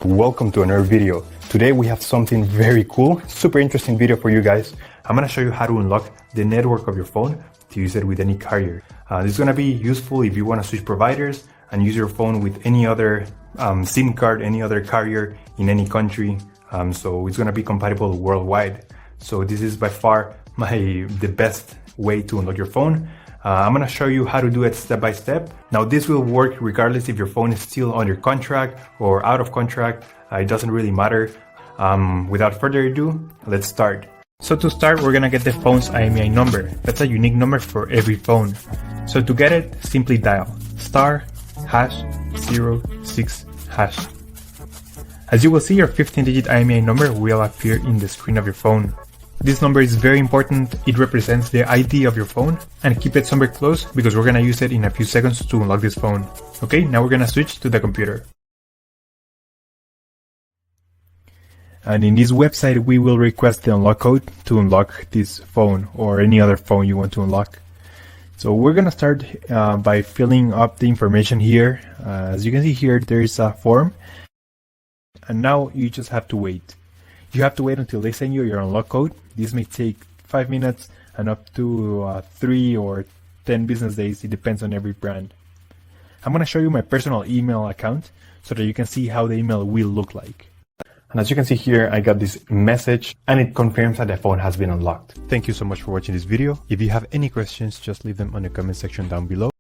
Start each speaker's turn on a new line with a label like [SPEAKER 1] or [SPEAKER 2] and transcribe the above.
[SPEAKER 1] Welcome to another video. Today we have something very cool, super interesting video for you guys. I'm gonna show you how to unlock the network of your phone to use it with any carrier. This is gonna be useful if you wanna switch providers and use your phone with any other SIM card, any other carrier in any country. So it's gonna be compatible worldwide. So this is by far the best way to unlock your phone. I'm gonna show you how to do it step by step. Now this will work regardless if your phone is still under contract or out of contract. It doesn't really matter. Without further ado, let's start. So to start, we're gonna get the phone's IMEI number. That's a unique number for every phone. So to get it, simply dial *#06#. As you will see, your 15-digit IMEI number will appear in the screen of your phone. This number is very important. It represents the ID of your phone, and keep it somewhere close because we're gonna use it in a few seconds to unlock this phone. Okay, now we're gonna switch to the computer. And in this website, we will request the unlock code to unlock this phone or any other phone you want to unlock. So we're gonna start by filling up the information here. As you can see here, there is a form, and now you just have to wait. You have to wait until they send you your unlock code. This may take 5 minutes and up to 3 or 10 business days. It depends on every brand. I'm going to show you my personal email account so that you can see how the email will look like. And as you can see here, I got this message and it confirms that the phone has been unlocked. Thank you so much for watching this video. If you have any questions, just leave them on the comment section down below.